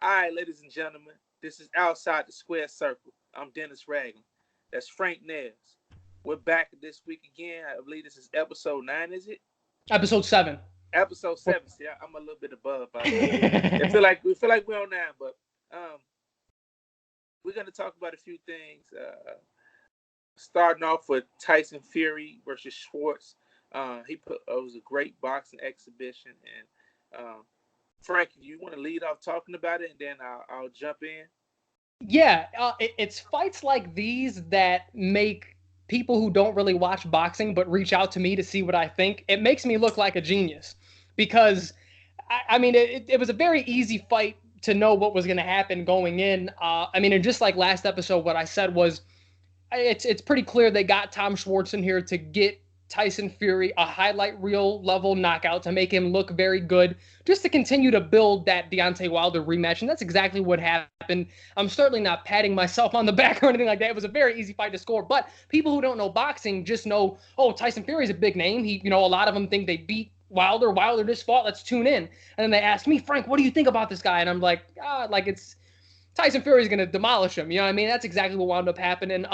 All right, ladies and gentlemen, this is Outside the Square Circle. I'm Dennis Ragland. That's Frank Nels. We're back this week again. I believe this is episode 9, is it? Episode 7. Episode 7. See, I'm a little bit above. We feel like we're on 9, but we're going to talk about a few things. Starting off with Tyson Fury versus Schwartz. It was a great boxing exhibition, and Frank, you want to lead off talking about it, and then I'll jump in? Yeah, it's fights like these that make people who don't really watch boxing but reach out to me to see what I think. It makes me look like a genius because, it was a very easy fight to know what was going to happen going in. And just like last episode, what I said was it's pretty clear they got Tom Schwartz in here to get Tyson Fury a highlight reel level knockout to make him look very good, just to continue to build that Deontay Wilder rematch. And that's exactly what happened. I'm certainly not patting myself on the back or anything like that. It was a very easy fight to score. But people who don't know boxing just know, oh, Tyson Fury's a big name. A lot of them think they beat Wilder. Wilder just fought. Let's tune in. And then they ask me, Frank, what do you think about this guy? And I'm like, it's Tyson Fury's going to demolish him. You know what I mean? That's exactly what wound up happening.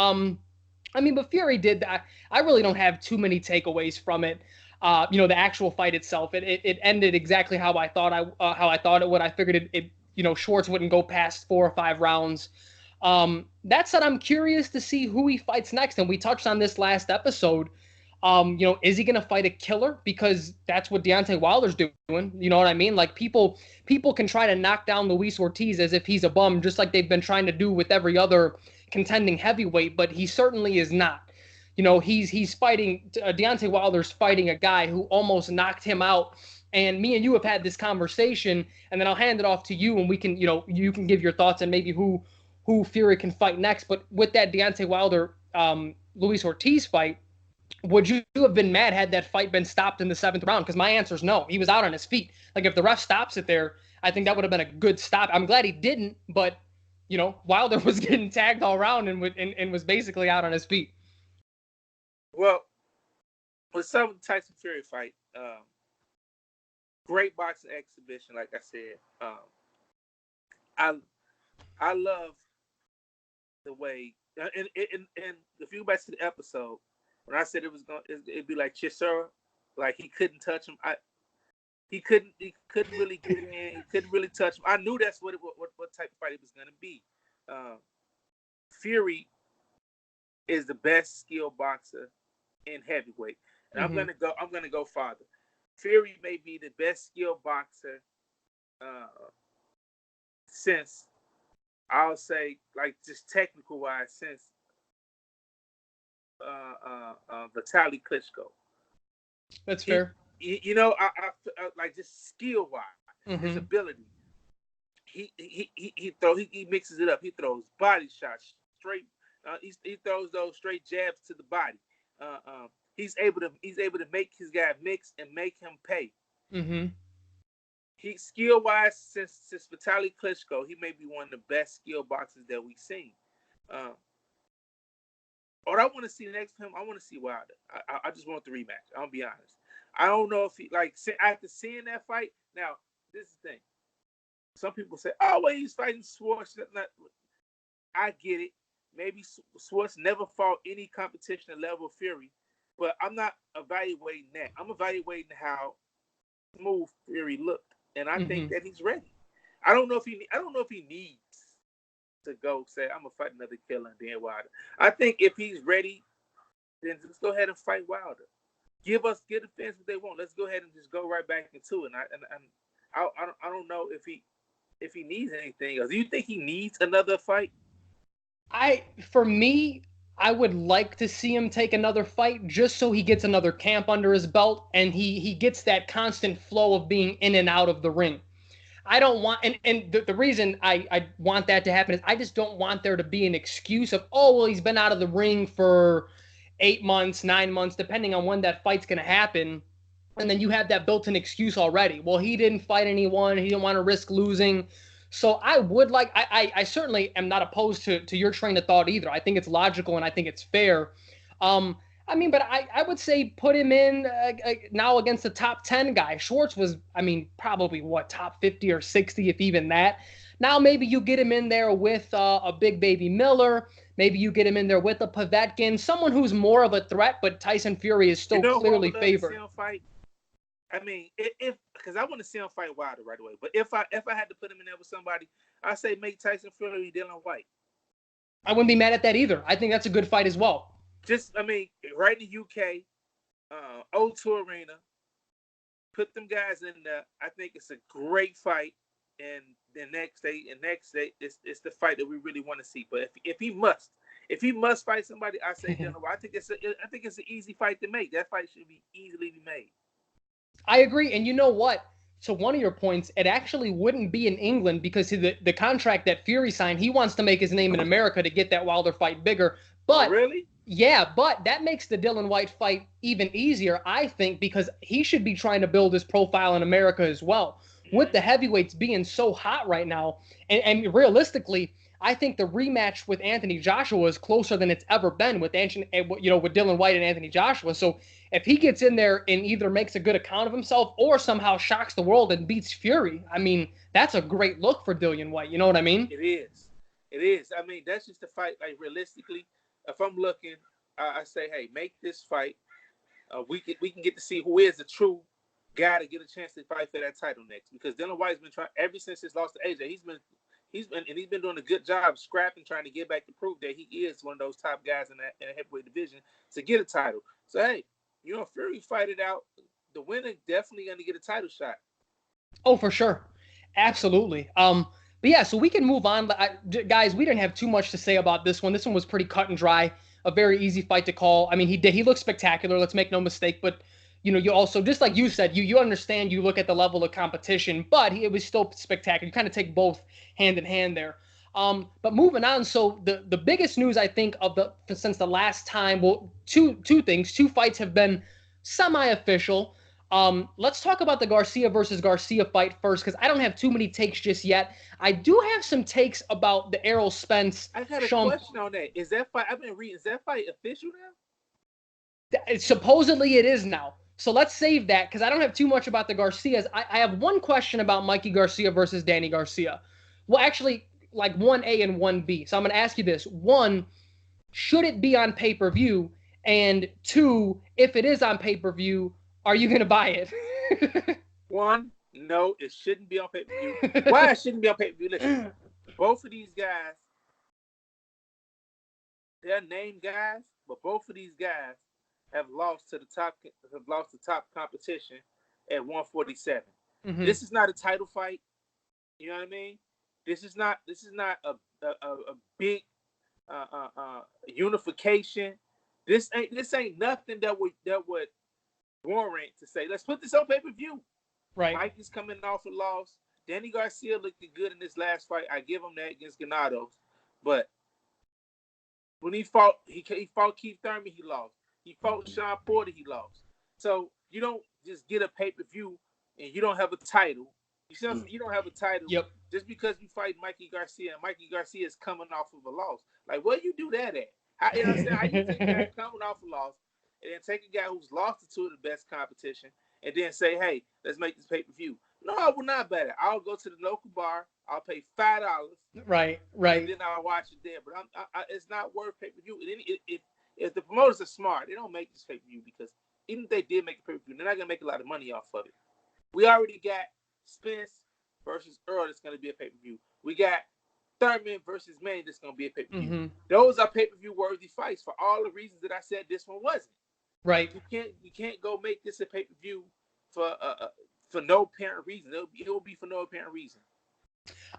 But Fury did that. I really don't have too many takeaways from it. The actual fight itself, it ended exactly how I thought it would. I figured Schwartz wouldn't go past 4 or 5 rounds. That said, I'm curious to see who he fights next. And we touched on this last episode. Is he going to fight a killer? Because that's what Deontay Wilder's doing. You know what I mean? Like people can try to knock down Luis Ortiz as if he's a bum, just like they've been trying to do with every other contending heavyweight, but he certainly is not. He's fighting, Deontay Wilder's fighting a guy who almost knocked him out. And me and you have had this conversation, and then I'll hand it off to you, and we can, you can give your thoughts on maybe who Fury can fight next. But with that Deontay Wilder, Luis Ortiz fight, would you have been mad had that fight been stopped in the 7th round? Because my answer is no. He was out on his feet. Like, if the ref stops it there, I think that would have been a good stop. I'm glad he didn't, but Wilder was getting tagged all around and was basically out on his feet. Well, with some of the Tyson Fury fight, great boxing exhibition, like I said. I love the way, and if you go back to the episode, when I said it'd be like Chisora, like he couldn't touch him. He couldn't really get in. He couldn't really touch him. I knew that's what type of fight it was going to be. Fury is the best skilled boxer in heavyweight, and I'm gonna go farther. Fury may be the best skilled boxer since, I'll say, like, just technical wise, since Vitaly Klitschko. That's fair. I like, just skill wise, his ability. He mixes it up. He throws body shots straight. He throws those straight jabs to the body. He's able to make his guy mix and make him pay. He skill wise, since Vitaly Klitschko, he may be one of the best skill boxers that we've seen. What I want to see next from him, I want to see Wilder. I just want the rematch. I'll be honest. I don't know if he, like, after seeing that fight. Now, this is the thing. Some people say, "Oh, well, he's fighting Schwartz." I get it. Maybe Schwartz never fought any competition at level of Fury, but I'm not evaluating that. I'm evaluating how smooth Fury looked, and I think that he's ready. I don't know if he needs to go say, "I'm gonna fight another killer and then Wilder." I think if he's ready, then just go ahead and fight Wilder. Give the fans what they want. Let's go ahead and just go right back into it. And I don't know if he needs anything else. Do you think he needs another fight? For me, I would like to see him take another fight just so he gets another camp under his belt and he gets that constant flow of being in and out of the ring. I don't want, and the reason I want that to happen is I just don't want there to be an excuse of, oh, well, he's been out of the ring for 8 months, 9 months, depending on when that fight's going to happen. And then you have that built-in excuse already. Well, he didn't fight anyone. He didn't want to risk losing. So I would like, I certainly am not opposed to your train of thought either. I think it's logical and I think it's fair. But I would say put him in now against the top 10 guy. Schwartz was, probably top 50 or 60, if even that. Now maybe you get him in there with a big baby Miller. Maybe you get him in there with a Povetkin, someone who's more of a threat, but Tyson Fury is still clearly who I would love to see favored. him fight? I mean, if because I want to see him fight Wilder right away. But if I had to put him in there with somebody, I say make Tyson Fury Dylan White. I wouldn't be mad at that either. I think that's a good fight as well. Just, I mean, right in the UK, O2 Arena, put them guys in there. I think it's a great fight. And the next day, it's the fight that we really want to see. But if he must fight somebody, I say Dylan White. I think it's an easy fight to make. That fight should be easily made. I agree. And you know what? To one of your points, it actually wouldn't be in England because the contract that Fury signed, he wants to make his name in America to get that Wilder fight bigger. But really? Yeah, but that makes the Dylan White fight even easier, I think, because he should be trying to build his profile in America as well. With the heavyweights being so hot right now, and realistically, I think the rematch with Anthony Joshua is closer than it's ever been with Dylan White and Anthony Joshua. So if he gets in there and either makes a good account of himself or somehow shocks the world and beats Fury, I mean, that's a great look for Dylan White. You know what I mean? It is. It is. I mean, that's just the fight. Like, realistically, if I'm looking, I say, hey, make this fight. We can get to see who is the true guy to get a chance to fight for that title next. Because Dylan White's been trying ever since his loss to AJ. He's been doing a good job scrapping, trying to get back to prove that he is one of those top guys in the heavyweight division to get a title. So hey, Fury fight it out. The winner definitely going to get a title shot. Oh, for sure, absolutely. But yeah, so we can move on. Guys, we didn't have too much to say about this one. This one was pretty cut and dry. A very easy fight to call. I mean, he looked spectacular. Let's make no mistake. But you also, just like you said, you understand. You look at the level of competition, but it was still spectacular. You kind of take both hand in hand there. But moving on. So the biggest news I think since the last time, well, two things. Two fights have been semi-official. Let's talk about the Garcia versus Garcia fight first, because I don't have too many takes just yet. I do have some takes about the Errol Spence. I got a question on that. Is that fight? I've been reading. Is that fight official now? Supposedly it is now. So let's save that because I don't have too much about the Garcias. I have one question about Mikey Garcia versus Danny Garcia. Well, actually, like 1A and 1B. So I'm going to ask you this. 1, should it be on pay-per-view? And 2, if it is on pay-per-view, are you going to buy it? 1, no, it shouldn't be on pay-per-view. Why it shouldn't be on pay-per-view? Listen, both of these guys, they're named guys, but both of these guys have lost the top competition at 147. Mm-hmm. This is not a title fight. You know what I mean? This is not a big unification. This ain't nothing that would warrant to say, let's put this on pay-per-view. Right. Mikey's coming off a loss. Danny Garcia looked good in this last fight. I give him that against Granados. But when he fought Keith Thurman, he lost. He fought Sean Porter, he lost. So you don't just get a pay-per-view and you don't have a title. You see what I'm saying? You don't have a title just because you fight Mikey Garcia and Mikey Garcia is coming off of a loss. Like, where you do that at? How you take a guy coming off a loss and then take a guy who's lost to two of the best competition and then say, hey, let's make this pay-per-view. No, I will not bet it. I'll go to the local bar. I'll pay $5. Right. And then I'll watch it there. But it's not worth pay-per-view. If the promoters are smart, they don't make this pay-per-view because even if they did make a pay-per-view, they're not going to make a lot of money off of it. We already got Spence versus Earl that's going to be a pay-per-view. We got Thurman versus Manny that's going to be a pay-per-view. Mm-hmm. Those are pay-per-view worthy fights for all the reasons that I said this one wasn't. Right. You can't go make this a pay-per-view for no apparent reason. It will be for no apparent reason.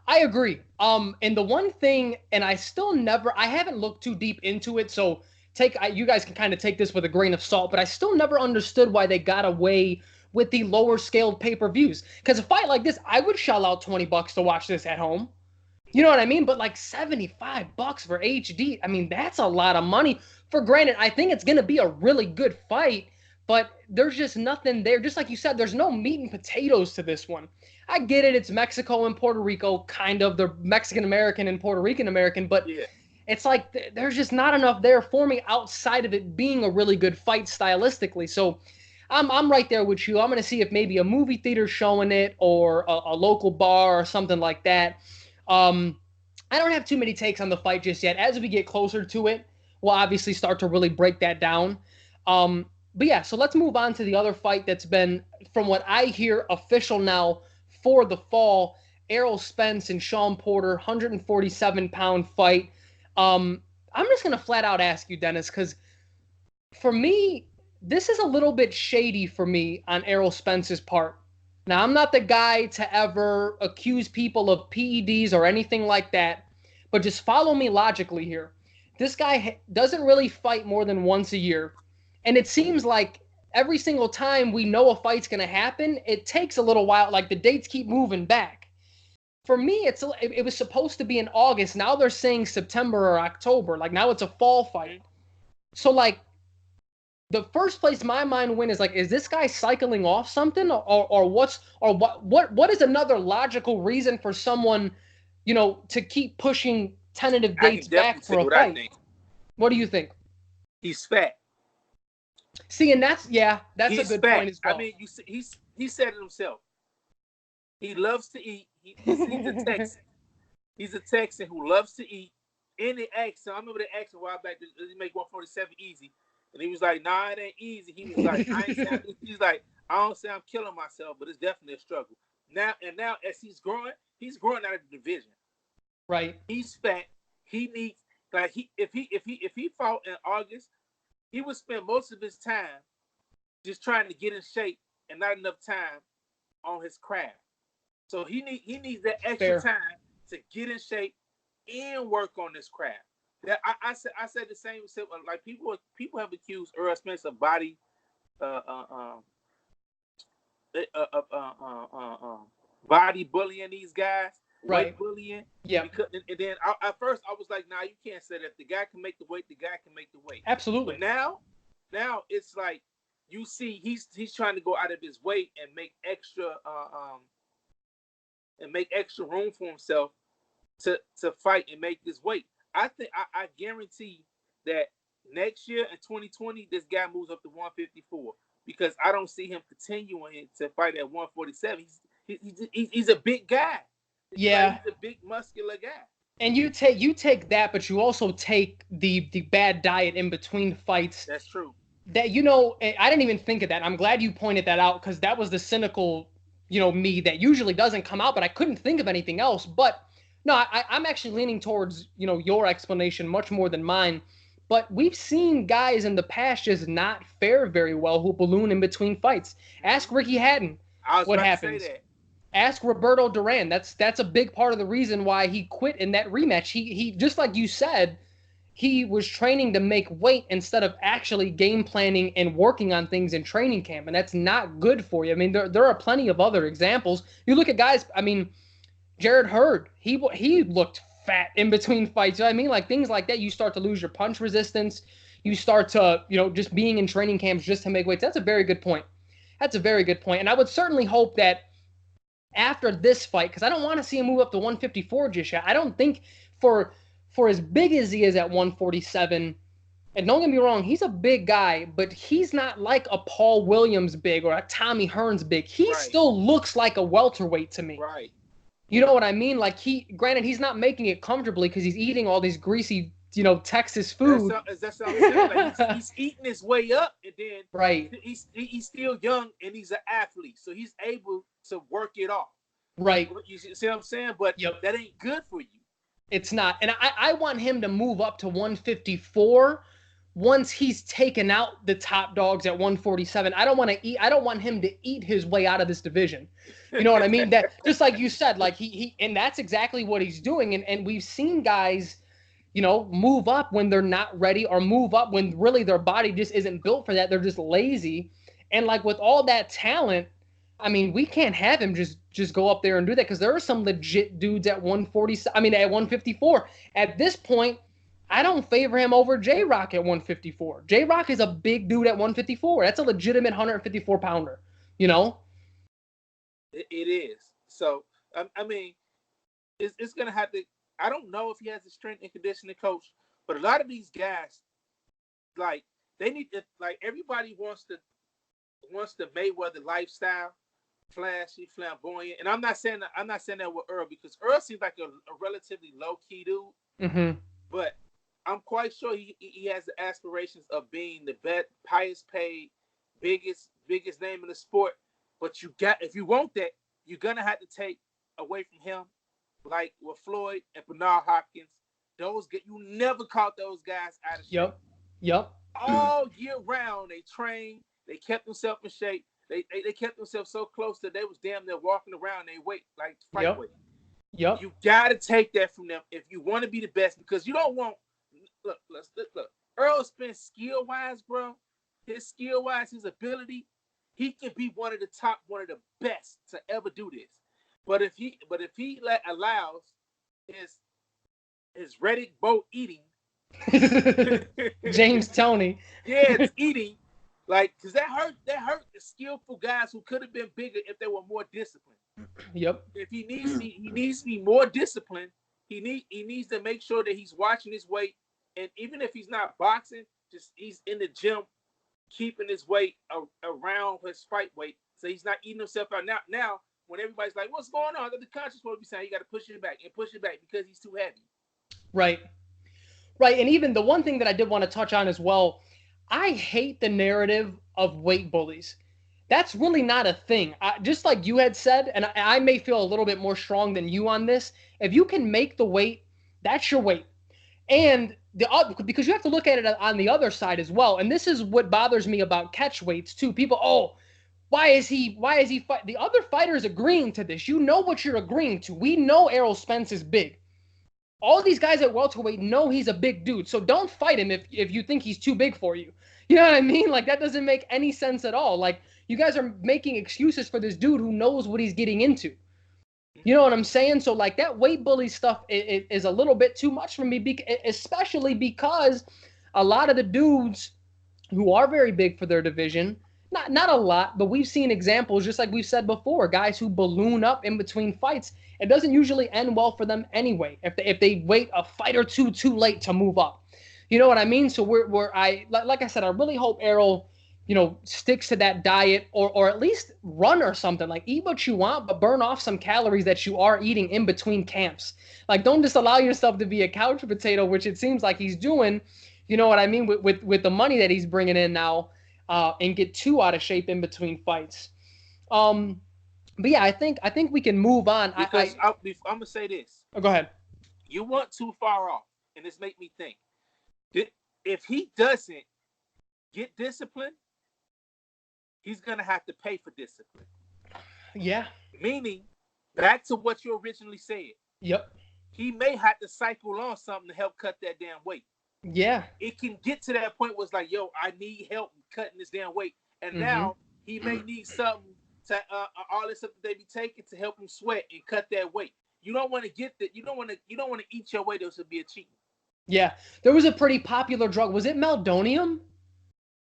I agree. And the one thing, and I haven't looked too deep into it, so you guys can kind of take this with a grain of salt, but I still never understood why they got away with the lower scaled pay-per-views. Because a fight like this, I would shell out $20 to watch this at home. You know what I mean? But like $75 for HD, I mean, that's a lot of money. For granted, I think it's going to be a really good fight, but there's just nothing there. Just like you said, there's no meat and potatoes to this one. I get it. It's Mexico and Puerto Rico, kind of. They're Mexican-American and Puerto Rican-American, but it's like there's just not enough there for me outside of it being a really good fight stylistically. So I'm right there with you. I'm going to see if maybe a movie theater showing it or a local bar or something like that. I don't have too many takes on the fight just yet. As we get closer to it, we'll obviously start to really break that down. But yeah, so let's move on to the other fight that's been, from what I hear, official now for the fall. Errol Spence and Sean Porter, 147-pound fight. I'm just going to flat out ask you, Dennis, because for me, this is a little bit shady for me on Errol Spence's part. Now, I'm not the guy to ever accuse people of PEDs or anything like that, but just follow me logically here. This guy doesn't really fight more than once a year, and it seems like every single time we know a fight's going to happen, it takes a little while. Like, the dates keep moving back. For me, it was supposed to be in August. Now they're saying September or October. Like, now it's a fall fight. So, like, the first place my mind went is like, is this guy cycling off something, or what is another logical reason for someone, to keep pushing tentative dates back for a fight? What do you think? He's fat. See, and that's a good point as well. I mean, he said it himself. He loves to eat. He's a Texan. He's a Texan who loves to eat. And they asked him, I remember they asked him a while back, does he make 147 easy? And he was like, nah, it ain't easy. He was like, he's like, I don't say I'm killing myself, but it's definitely a struggle. Now as he's growing out of the division. Right. He's fat. He needs, like, if he fought in August, he would spend most of his time just trying to get in shape and not enough time on his craft. So he needs that extra time to get in shape and work on this craft. That I said the same. Like, people have accused Errol Spence of body bullying these guys, right? Weight bullying. Yeah. And then at first I was like, nah, you can't say that. If the guy can make the weight, the guy can make the weight. Absolutely. But now it's like, you see, he's trying to go out of his way and make extra room for himself to fight and make this weight. I guarantee that next year in 2020, this guy moves up to 154, because I don't see him continuing to fight at 147. He's a big guy. Yeah, he's a big muscular guy. And you take that, but you also take the bad diet in between fights. That's true. That, I didn't even think of that. I'm glad you pointed that out, because that was the cynical, me that usually doesn't come out, but I couldn't think of anything else. But no, I'm actually leaning towards, your explanation much more than mine. But we've seen guys in the past just not fare very well who balloon in between fights. Ask Ricky Hatton what happens. Ask Roberto Duran. That's a big part of the reason why he quit in that rematch. He just like you said, he was training to make weight instead of actually game planning and working on things in training camp, and that's not good for you. I mean, there are plenty of other examples. You look at guys. I mean, Jared Hurd, he looked fat in between fights. You know what I mean? Like, things like that, you start to lose your punch resistance. You start to, just being in training camps just to make weights. That's a very good point. And I would certainly hope that after this fight, because I don't want to see him move up to 154 just yet. I don't think for as big as he is at 147, and don't get me wrong, he's a big guy, but he's not like a Paul Williams big or a Tommy Hearns big. He still looks like a welterweight to me. Right. You know what I mean? Like, granted, he's not making it comfortably because he's eating all these greasy, Texas food. That's what I'm saying. Like, he's eating his way up, and then right. He's still young, and he's an athlete, so he's able to work it off. Right. You see what I'm saying? But that ain't good for you. It's not. And I want him to move up to 154 once he's taken out the top dogs at 147. I don't want him to eat his way out of this division. You know what I mean? That, just like you said, like and that's exactly what he's doing. And we've seen guys, move up when they're not ready, or move up when really their body just isn't built for that. They're just lazy. And like, with all that talent, I mean, we can't have him just go up there and do that, because there are some legit dudes at 154. At this point, I don't favor him over J-Rock at 154. J-Rock is a big dude at 154. That's a legitimate 154 pounder, It is. So, I mean, it's going to have to, I don't know if he has a strength and conditioning coach, but a lot of these guys, like, they need to, like, everybody wants the Mayweather lifestyle, flashy, flamboyant. And I'm not saying that with Earl, because Earl seems like a relatively low key dude. Mm-hmm. But I'm quite sure he has the aspirations of being the best, highest paid, biggest name in the sport. But if you want that, you're gonna have to take away from him, like with Floyd and Bernard Hopkins. You never caught those guys out of shape. Yep. All year round, they trained. They kept themselves in shape. They kept themselves so close that they was damn near walking around their weight, like fight weight. Yep. You got to take that from them if you want to be the best, because you don't want. Look. Earl Spence, skill wise, bro, his ability, he can be one of the best to ever do this. But if he allows his Reddick boat eating, James Toney, it's eating, like, because that hurt the skillful guys who could have been bigger if they were more disciplined. Yep. If he needs to be more disciplined, he needs to make sure that he's watching his weight. And even if he's not boxing, just he's in the gym, keeping his weight around his fight weight, so he's not eating himself out. Now, when everybody's like, "What's going on?" The conscious supposed to be saying, "You got to push it back because he's too heavy." Right. And even the one thing that I did want to touch on as well, I hate the narrative of weight bullies. That's really not a thing. Just like you had said, and I may feel a little bit more strong than you on this. If you can make the weight, that's your weight. And because you have to look at it on the other side as well. And this is what bothers me about catch weights too. People, why is he fight? The other fighters agreeing to this. You know what you're agreeing to. We know Errol Spence is big. All these guys at welterweight know he's a big dude. So don't fight him if you think he's too big for you. You know what I mean? Like, that doesn't make any sense at all. Like, you guys are making excuses for this dude who knows what he's getting into. You know what I'm saying? So, like, that weight bully stuff is a little bit too much for me, especially because a lot of the dudes who are very big for their division, not a lot, but we've seen examples, just like we've said before, guys who balloon up in between fights. It doesn't usually end well for them anyway if they wait a fight or two too late to move up. You know what I mean? So like I said, I really hope Errol, sticks to that diet or at least run or something. Like, eat what you want, but burn off some calories that you are eating in between camps. Like, don't just allow yourself to be a couch potato, which it seems like he's doing. You know what I mean? With the money that he's bringing in now, and get too out of shape in between fights. But yeah, I think we can move on. Because I'm gonna say this. Oh, go ahead. You weren't too far off, and this make me think. If he doesn't get disciplined, he's gonna have to pay for discipline. Yeah. Meaning, back to what you originally said. Yep. He may have to cycle on something to help cut that damn weight. Yeah. It can get to that point where it's like, yo, I need help cutting this damn weight, and now he may need something to all this stuff that they be taking to help him sweat and cut that weight. You don't want to get that. You don't want to eat your weight. This would be a cheat. Yeah, there was a pretty popular drug. Was it meldonium?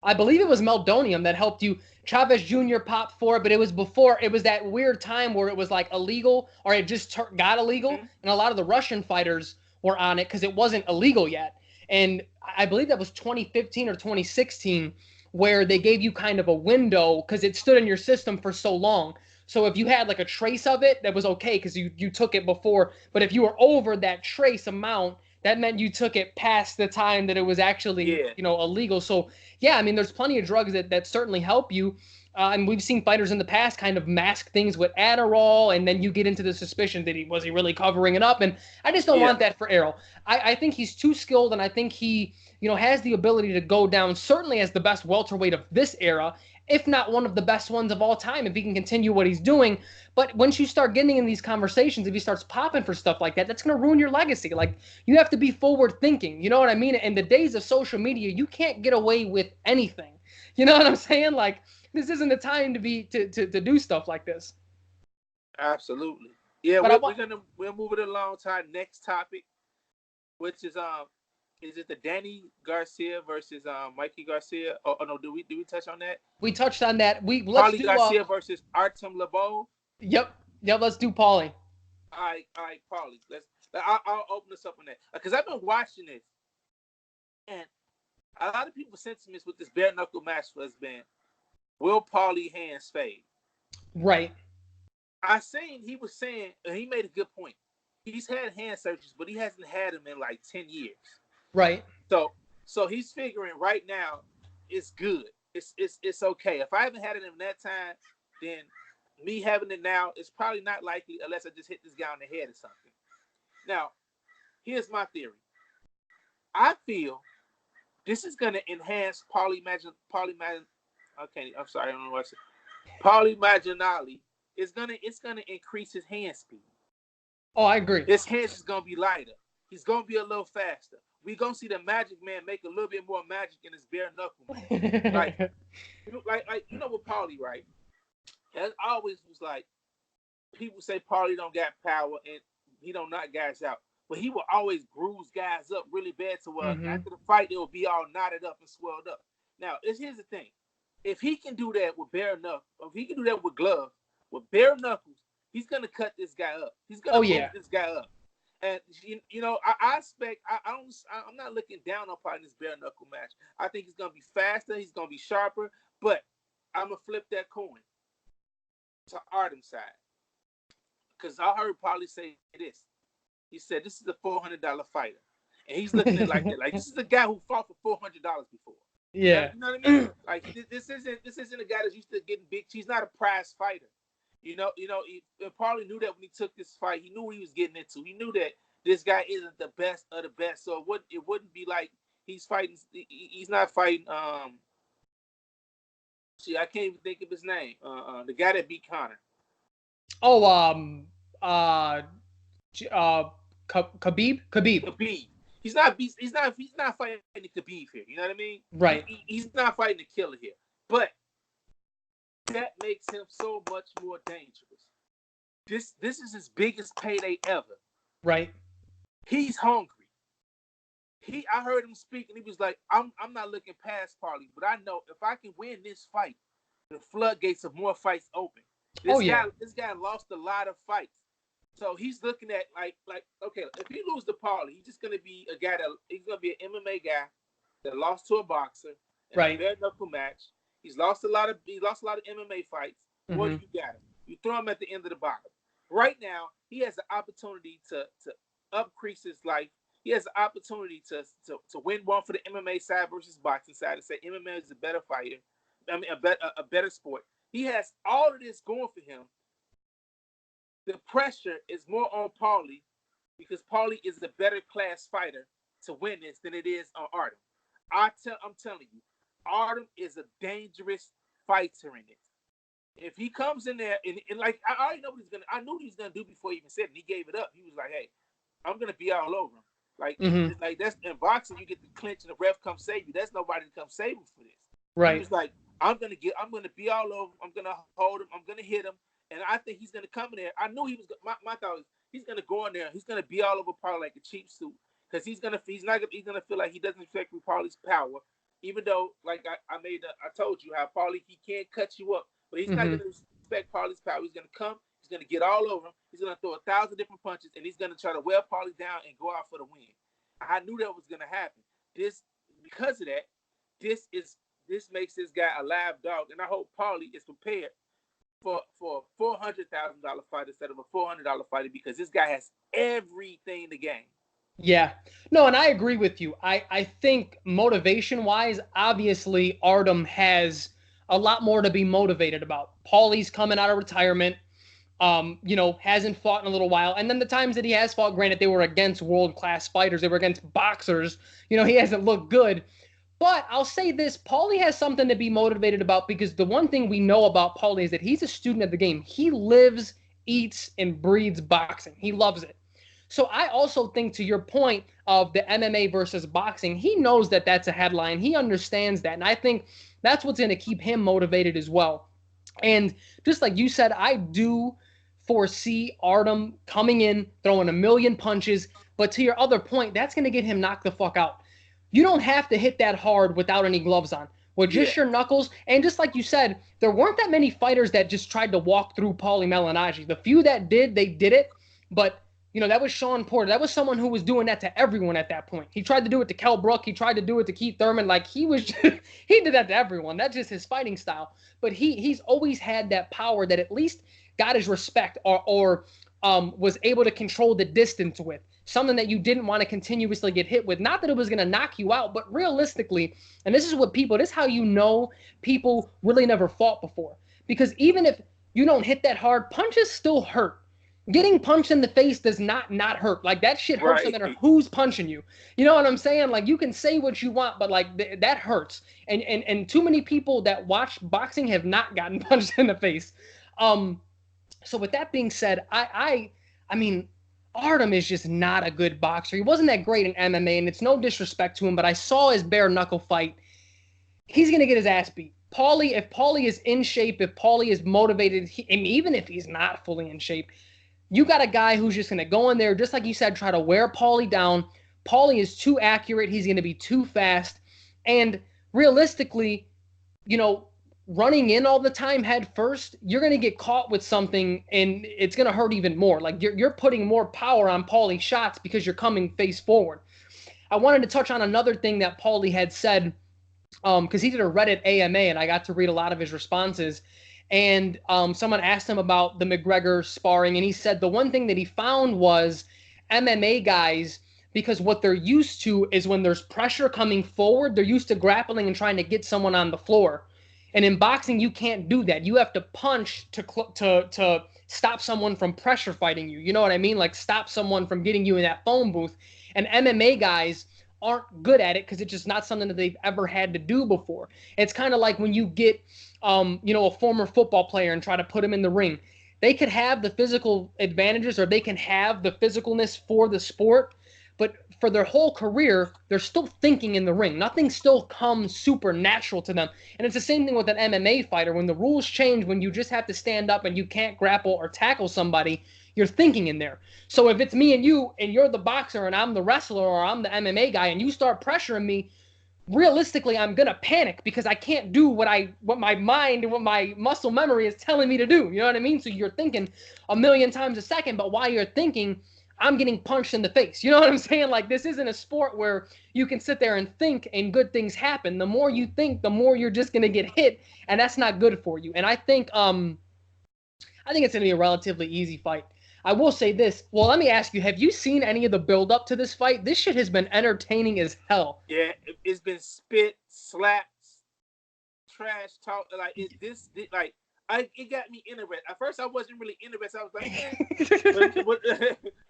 I believe it was meldonium that helped you. Chavez Jr. popped for it, but it was before. It was that weird time where it was like illegal, or it just got illegal, and a lot of the Russian fighters were on it because it wasn't illegal yet. And I believe that was 2015 or 2016, where they gave you kind of a window because it stood in your system for so long. So if you had like a trace of it, that was okay because you took it before. But if you were over that trace amount, that meant you took it past the time that it was actually, illegal. So, yeah, I mean, there's plenty of drugs that certainly help you. And we've seen fighters in the past kind of mask things with Adderall, and then you get into the suspicion that was he really covering it up? And I just don't want that for Errol. I think he's too skilled, and I think he, has the ability to go down certainly as the best welterweight of this era, if not one of the best ones of all time, if he can continue what he's doing. But once you start getting in these conversations, if he starts popping for stuff like that, that's going to ruin your legacy. Like, you have to be forward thinking. You know what I mean? In the days of social media, you can't get away with anything. You know what I'm saying? Like, this isn't the time to do stuff like this. Absolutely. Yeah, we'll move it along to our next topic, which is it the Danny Garcia versus Mikey Garcia? Oh no, do we touch on that? We touched on that. Paulie Garcia versus Artem Lobov. Yep. Let's do Paulie. All right, Paulie. I'll open this up on that because I've been watching this, and a lot of people's sentiments with this bare knuckle match has been, will Paulie hands fade? Right. I seen he was saying, and he made a good point. He's had hand surgeries, but he hasn't had them in like 10 years. Right. So he's figuring right now it's good. It's okay. If I haven't had it in that time, then me having it now is probably not likely unless I just hit this guy on the head or something. Now, here's my theory. I feel this is going to enhance Paulie Malignaggi. It's gonna increase his hand speed. Oh, I agree. His hands is gonna be lighter. He's gonna be a little faster. We're gonna see the Magic Man make a little bit more magic in his bare knuckle. like with Paulie, right? That always was like people say Paulie don't got power and he don't knock guys out, but he will always bruise guys up really bad to where after the fight it will be all knotted up and swelled up. Now, here's the thing: if he can do that with bare knuckles, if he can do that with gloves, with bare knuckles, he's gonna cut this guy up. He's gonna move this guy up. And I expect. I'm not looking down on Paulie in this bare knuckle match. I think he's gonna be faster. He's gonna be sharper. But I'm gonna flip that coin to Artem's side because I heard Paulie say this. He said this is a $400 fighter, and he's looking at it like that. Like this is a guy who fought for $400 before. Yeah, you know what I mean. Like this isn't a guy that's used to getting big. He's not a prize fighter. Paulie knew that when he took this fight, he knew what he was getting into. He knew that this guy isn't the best of the best. So it wouldn't be like he's fighting. He's not fighting. I can't even think of his name. The guy that beat Conor. Oh, Khabib. Khabib. He's not fighting the Khabib here. You know what I mean? Right. He's not fighting the killer here. But that makes him so much more dangerous. This is his biggest payday ever. Right. He's hungry. I heard him speak and he was like, I'm not looking past Paulie, but I know if I can win this fight, the floodgates of more fights open. This guy lost a lot of fights. So he's looking at like okay, if he loses to Paulie, he's just gonna be a guy he's gonna be an MMA guy that lost to a boxer in a bare knuckle match. He's lost a lot of MMA fights. What do you got him? You throw him at the end of the bottom. Right now, he has the opportunity to upcrease his life. He has the opportunity to win one for the MMA side versus boxing side and say MMA is a better fighter. I mean, a better sport. He has all of this going for him. The pressure is more on Paulie because Paulie is a better class fighter to win this than it is on Artem. I'm telling you, Artem is a dangerous fighter in it. If he comes in there and like I already know what he's gonna. I knew what he was gonna do before he even said it. And he gave it up. He was like, "Hey, I'm gonna be all over him." Like that's in boxing, you get the clinch and the ref come save you. That's nobody to come save him for this. Right. He was like, I'm gonna be all over him. I'm gonna hold him. I'm gonna hit him. And I think he's gonna come in there. I knew he was. My thought was he's gonna go in there. He's gonna be all over Paulie like a cheap suit because he's gonna feel like he doesn't respect Paulie's power. Even though, like I told you how Paulie he can't cut you up, but he's not gonna respect Paulie's power. He's gonna come. He's gonna get all over him. He's gonna throw 1,000 different punches, and he's gonna try to wear Paulie down and go out for the win. I knew that was gonna happen. Because of that, this makes this guy a live dog, and I hope Paulie is prepared for a $400,000 fight instead of a $400 fight because this guy has everything to gain. Yeah. No, and I agree with you. I think motivation-wise, obviously, Artem has a lot more to be motivated about. Paulie's coming out of retirement, hasn't fought in a little while. And then the times that he has fought, granted, they were against world-class fighters. They were against boxers. He hasn't looked good. But I'll say this, Paulie has something to be motivated about because the one thing we know about Paulie is that he's a student of the game. He lives, eats, and breathes boxing. He loves it. So I also think, to your point of the MMA versus boxing, he knows that that's a headline. He understands that. And I think that's what's going to keep him motivated as well. And just like you said, I do foresee Artem coming in, throwing a million punches. But to your other point, that's going to get him knocked the fuck out. You don't have to hit that hard without any gloves on. With just your knuckles. And just like you said, there weren't that many fighters that just tried to walk through Paulie Malignaggi. The few that did, they did it. But that was Sean Porter. That was someone who was doing that to everyone at that point. He tried to do it to Kell Brook. He tried to do it to Keith Thurman. Like, he did that to everyone. That's just his fighting style. But he's always had that power that at least got his respect or was able to control the distance with. Something that you didn't want to continuously get hit with. Not that it was going to knock you out, but realistically, and this is how you know people really never fought before. Because even if you don't hit that hard, punches still hurt. Getting punched in the face does not hurt. Like, that shit hurts no matter who's punching you. You know what I'm saying? Like, you can say what you want, but like that hurts. And too many people that watch boxing have not gotten punched in the face. So with that being said, I mean, Artem is just not a good boxer. He wasn't that great in MMA, and it's no disrespect to him, but I saw his bare knuckle fight. He's going to get his ass beat. If Paulie is in shape, if Paulie is motivated, even if he's not fully in shape, you got a guy who's just going to go in there, just like you said, try to wear Paulie down. Paulie is too accurate. He's going to be too fast. And realistically, running in all the time head first, you're going to get caught with something, and it's going to hurt even more. Like, you're putting more power on Paulie's shots because you're coming face forward. I wanted to touch on another thing that Paulie had said, because he did a Reddit AMA, and I got to read a lot of his responses. And someone asked him about the McGregor sparring, and he said the one thing that he found was MMA guys, because what they're used to is when there's pressure coming forward, they're used to grappling and trying to get someone on the floor. And in boxing, you can't do that. You have to punch to stop someone from pressure fighting you. You know what I mean? Like, stop someone from getting you in that phone booth. And MMA guys aren't good at it because it's just not something that they've ever had to do before. It's kind of like when you get a former football player and try to put him in the ring. They could have the physical advantages, or they can have the physicalness for the sport, but for their whole career, they're still thinking in the ring. Nothing still comes supernatural to them. And it's the same thing with an MMA fighter. When the rules change, when you just have to stand up and you can't grapple or tackle somebody, you're thinking in there. So if it's me and you, and you're the boxer and I'm the wrestler, or I'm the MMA guy, and you start pressuring me, realistically, I'm going to panic because I can't do what my mind and what my muscle memory is telling me to do. You know what I mean? So you're thinking a million times a second, but while you're thinking, I'm getting punched in the face. You know what I'm saying? Like, this isn't a sport where you can sit there and think and good things happen. The more you think, the more you're just going to get hit, and that's not good for you. And I think it's going to be a relatively easy fight. I will say this. Well, let me ask you, have you seen any of the build up to this fight? This shit has been entertaining as hell. Yeah, it's been spit, slaps, trash talk. Like, it got me interested. At first, I wasn't really interested. I was like, but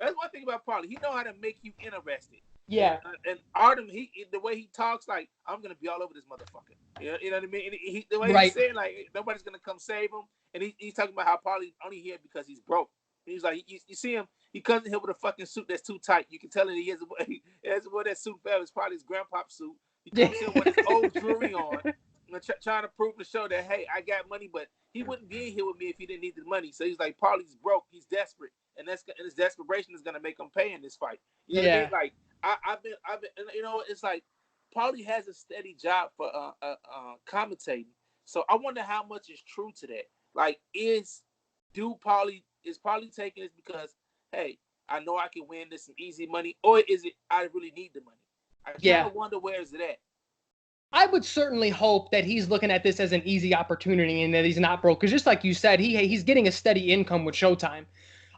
that's one thing about Paulie. He know how to make you interested. Yeah. And Artem, the way he talks, like, I'm gonna be all over this motherfucker. You know what I mean? And the way he's saying, like, nobody's gonna come save him. And he's talking about how Paulie only here because he's broke. He's like, you see him, he comes in here with a fucking suit that's too tight. You can tell that he has wore that suit forever. It's probably his grandpa's suit. He comes in with his old jewelry on, trying to prove to show that, hey, I got money, but he wouldn't be in here with me if he didn't need the money. So he's like, Paulie's broke, he's desperate, and his desperation is gonna make him pay in this fight. You know what I mean? Like, I've been, it's like Paulie has a steady job for commentating. So I wonder how much is true to that. Like, is Paulie taking this because, hey, I know I can win this some easy money, or is it I really need the money? I kind of wonder where is it at. I would certainly hope that he's looking at this as an easy opportunity and that he's not broke. Because just like you said, he's getting a steady income with Showtime.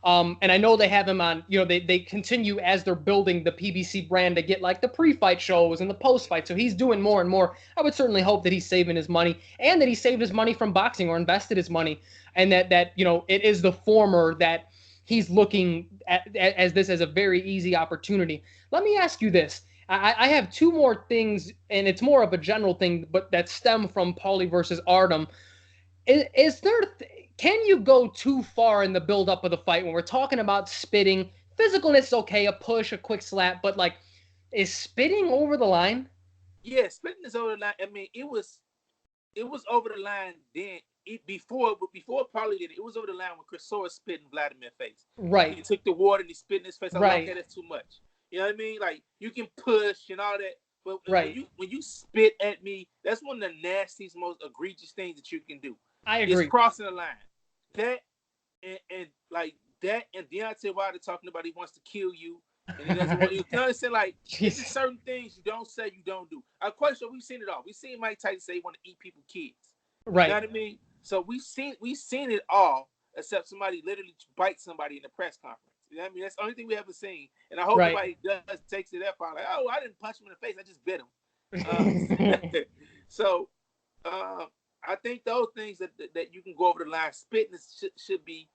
And I know they have him on, they continue as they're building the PBC brand to get like the pre-fight shows and the post-fight. So he's doing more and more. I would certainly hope that he's saving his money and that he saved his money from boxing or invested his money. And that it is the former that he's looking at as this as a very easy opportunity. Let me ask you this. I have two more things, and it's more of a general thing, but that stem from Paulie versus Artem. Can you go too far in the build-up of the fight when we're talking about spitting? Physicalness is okay, a push, a quick slap, but like, is spitting over the line? Yeah, spitting is over the line. I mean, it was over the line then. Before Paulie did it, it was over the line when Chisora spit in Vladimir's face. Right. He took the water and he spit in his face. I was right. like, okay, that's too much. You know what I mean? Like, you can push and all that, but right. when you spit at me, that's one of the nastiest, most egregious things that you can do. I agree. It's crossing the line. That and Deontay Wilder talking about he wants to kill you and he doesn't want you. You know what I'm saying? Like, there's certain things you don't say, you don't do. I'm quite sure we've seen it all. We've seen Mike Tyson say he want to eat people's kids. Right. You know what I mean? So we've seen it all. except somebody literally bites somebody in the press conference. You know what I mean? That's the only thing we ever seen. And I hope nobody takes it that far. Like, oh, I didn't punch him in the face. I just bit him. So I think those things that you can go over the line, spitting should be.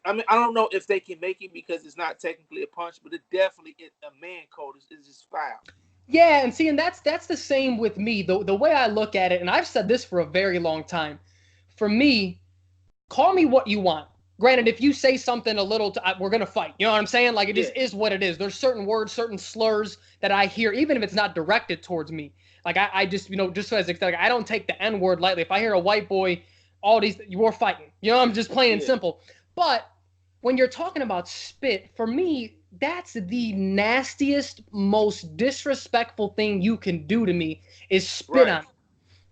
I mean, I don't know if they can make it because it's not technically a punch, but it definitely a man code is just foul. Yeah, and that's the same with me. The way I look at it, and I've said this for a very long time. For me, call me what you want. Granted, if you say something a little, we're going to fight. You know what I'm saying? Like, it just is what it is. There's certain words, certain slurs that I hear, even if it's not directed towards me. Like, I just, just as like, I don't take the N-word lightly. If I hear a white boy, all these, you're fighting. I'm just plain and simple. But when you're talking about spit, for me, that's the nastiest, most disrespectful thing you can do to me is spit on me.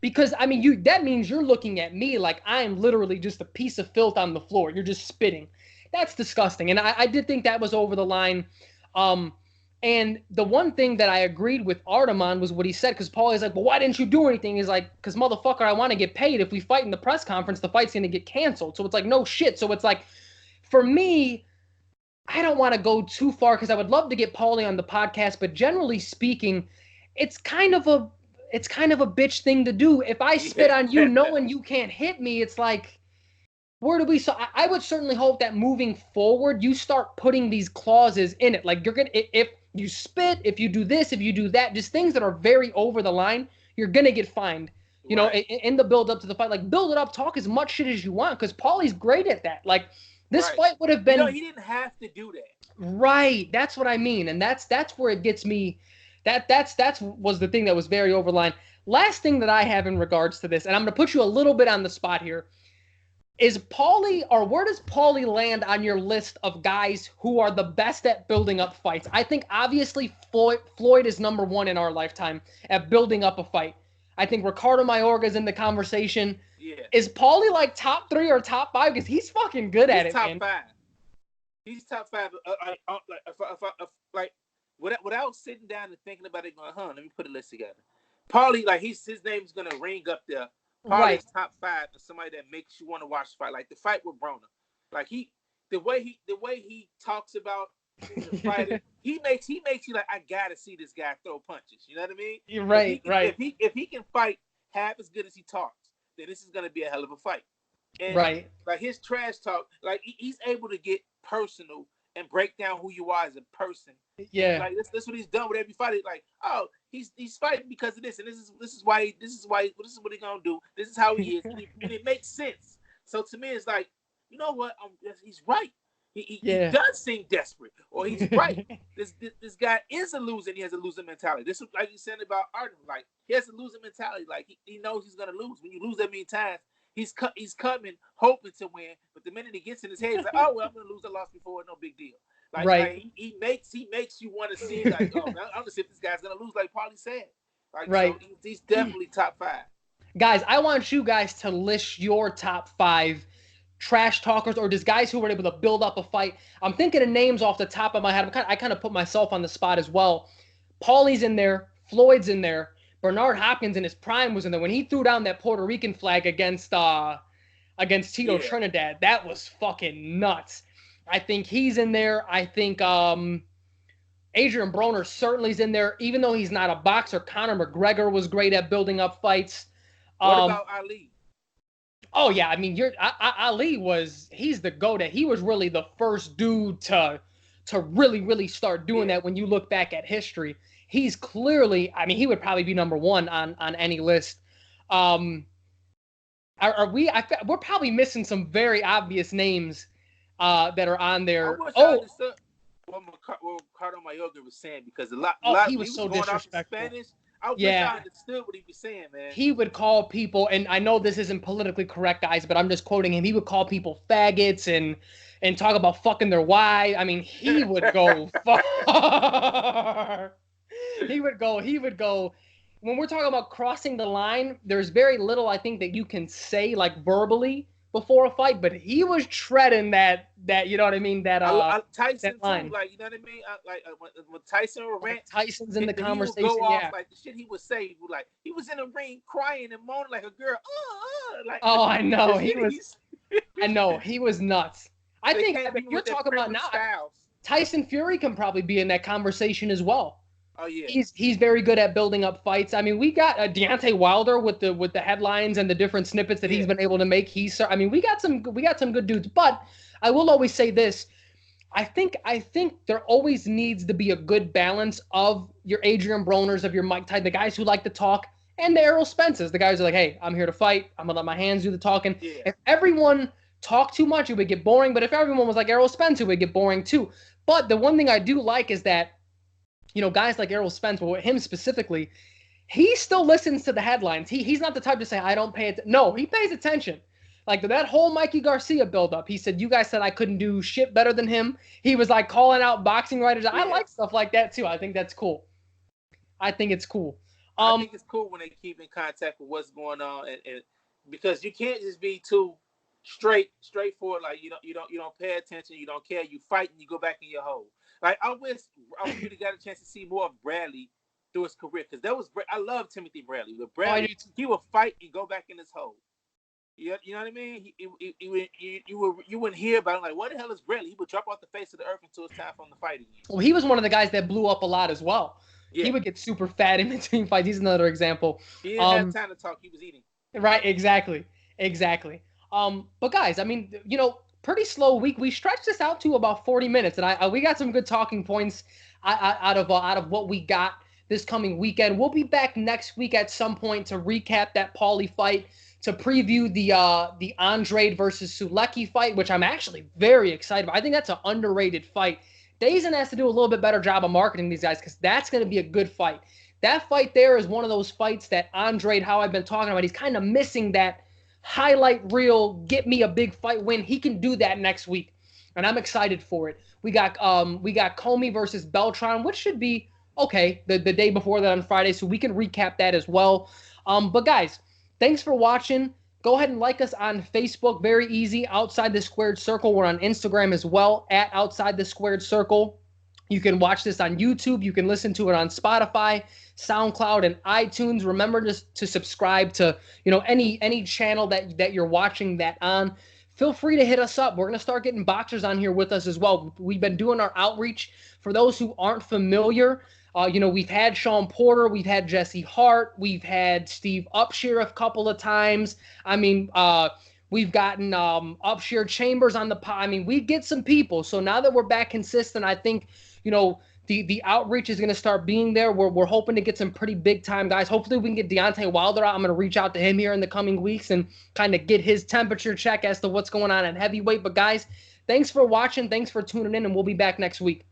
Because, I mean, that means you're looking at me like I am literally just a piece of filth on the floor. You're just spitting. That's disgusting. And I did think that was over the line. And the one thing that I agreed with Artem on was what he said, because Paulie's like, well, why didn't you do anything? He's like, because motherfucker, I want to get paid. If we fight in the press conference, the fight's going to get canceled. So it's like, no shit. So it's like, for me, I don't want to go too far because I would love to get Paulie on the podcast. But generally speaking, it's kind of a bitch thing to do. If I spit on you knowing you can't hit me, it's like, where do we? So I would certainly hope that moving forward, you start putting these clauses in it. Like, you're going to, if you spit, if you do this, if you do that, just things that are very over the line, you're going to get fined. You know, in the build up to the fight, like, build it up, talk as much shit as you want, because Paulie's great at that. Like, this fight would have been. He didn't have to do that. Right. That's what I mean. And that's where it gets me. That's was the thing that was very over the line. Last thing that I have in regards to this, and I'm going to put you a little bit on the spot here, is Paulie, or where does Paulie land on your list of guys who are the best at building up fights? I think obviously Floyd is number one in our lifetime at building up a fight. I think Ricardo Mayorga is in the conversation. Yeah. Is Paulie like top 3 or top 5? Because he's fucking good at it, man. He's top 5. Without sitting down and thinking about it, going, let me put a list together. Paulie, like, his name's gonna ring up there. Paulie's top 5 is somebody that makes you want to watch the fight. Like the fight with Broner, like the way he talks about the fighting, he makes you like, I gotta see this guy throw punches. You know what I mean? You're right. If he can fight half as good as he talks, then this is gonna be a hell of a fight. And like his trash talk, like he's able to get personal and break down who you are as a person. Yeah, like that's what he's done with every fight. Like, oh, he's fighting because of this, and this is what he's gonna do. This is how he is, and it makes sense. So to me, it's like, you know what? He's right. He does seem desperate, or he's right. This guy is a loser, and he has a loser mentality. This is like you said about Artem. Like, he has a loser mentality. Like he knows he's gonna lose. When you lose that many times, he's coming hoping to win, but the minute he gets in his head, he's like, oh well, I'm gonna lose. I lost before, no big deal. Like he makes you want to see, like, oh, I'm gonna see if this guy's gonna lose, like Paulie said. Like, so he's definitely top 5. Guys, I want you guys to list your top 5 trash talkers, or just guys who were able to build up a fight. I'm thinking of names off the top of my head. I kind of put myself on the spot as well. Paulie's in there. Floyd's in there. Bernard Hopkins in his prime was in there. When he threw down that Puerto Rican flag against Tito Trinidad, that was fucking nuts. I think he's in there. I think Adrian Broner certainly is in there, even though he's not a boxer. Conor McGregor was great at building up fights. What about Ali? Oh yeah, I mean, Ali he's the GOAT. He was really the first dude to really start doing that. When you look back at history, he's clearly, I mean, he would probably be number 1 on any list. We're probably missing some very obvious names that are on there. What Ricardo Mayorga was saying, because he was so disrespectful. Spanish. I wish I understood what he was saying, man. He would call people, and I know this isn't politically correct, guys, but I'm just quoting him. He would call people faggots and talk about fucking their wives. I mean, he would go far. He would go. When we're talking about crossing the line, there's very little, I think, that you can say, like, verbally before a fight, but he was treading that you know what I mean, that Tyson that line. Too, like, you know what I mean, when Tyson or Rant, Tyson's in the conversation, he would go off, like the shit he would say, like he was in the ring crying and moaning like a girl, like, oh, I know, he I know he was nuts. I They think can't be you're with their talking about friendly now. styles. Tyson Fury can probably be in that conversation as well. Oh yeah. He's very good at building up fights. I mean, we got Deontay Wilder with the headlines and the different snippets that he's been able to make. We got some good dudes. But I will always say this: I think there always needs to be a good balance of your Adrian Broners, of your Mike Tyson, the guys who like to talk, and the Errol Spences, the guys who are like, hey, I'm here to fight. I'm gonna let my hands do the talking. Yeah. If everyone talked too much, it would get boring. But if everyone was like Errol Spence, it would get boring too. But the one thing I do like is that, guys like Errol Spence, well, him specifically, he still listens to the headlines. He's not the type to say, I don't pay attention. No, he pays attention. Like that whole Mikey Garcia buildup, he said, you guys said I couldn't do shit better than him. He was like calling out boxing writers. I like stuff like that too. I think that's cool. I think it's cool. I think it's cool when they keep in contact with what's going on, and because you can't just be too straightforward. Like you don't pay attention, you don't care, you fight and you go back in your hole. Like I wish I really got a chance to see more of Bradley through his career, because I love Timothy Bradley. But Bradley, he would fight and go back in his hole. You know what I mean? You wouldn't hear about him. Like, what the hell is Bradley? He would drop off the face of the earth until it's time for him to fight again. Well, he was one of the guys that blew up a lot as well. Yeah. He would get super fat in between fights. He's another example. He didn't have time to talk. He was eating. Right, exactly. But guys, I mean, pretty slow week. We stretched this out to about 40 minutes, and we got some good talking points out of what we got this coming weekend. We'll be back next week at some point to recap that Paulie fight, to preview the Andrade versus Sulecki fight, which I'm actually very excited about. I think that's an underrated fight. Dazin has to do a little bit better job of marketing these guys, because that's going to be a good fight. That fight there is one of those fights that Andrade, how I've been talking about, he's kind of missing that highlight reel, get me a big fight win. He can do that next week, and I'm excited for it. We got Comey versus Beltran, which should be okay the day before that on Friday, so we can recap that as well. But guys, thanks for watching. Go ahead and like us on Facebook. Very easy. Outside the Squared Circle. We're on Instagram as well, at Outside the Squared Circle. You can watch this on YouTube. You can listen to it on Spotify, SoundCloud, and iTunes. Remember to subscribe to any channel that you're watching that on. Feel free to hit us up. We're going to start getting boxers on here with us as well. We've been doing our outreach. For those who aren't familiar, we've had Sean Porter, we've had Jesse Hart, we've had Steve Upshur a couple of times. I mean, we've gotten Upshur Chambers on the pod. I mean, we get some people. So now that we're back consistent, I think, the outreach is going to start being there. We're hoping to get some pretty big time guys. Hopefully we can get Deontay Wilder out. I'm going to reach out to him here in the coming weeks and kind of get his temperature check as to what's going on at heavyweight. But guys, thanks for watching. Thanks for tuning in, and we'll be back next week.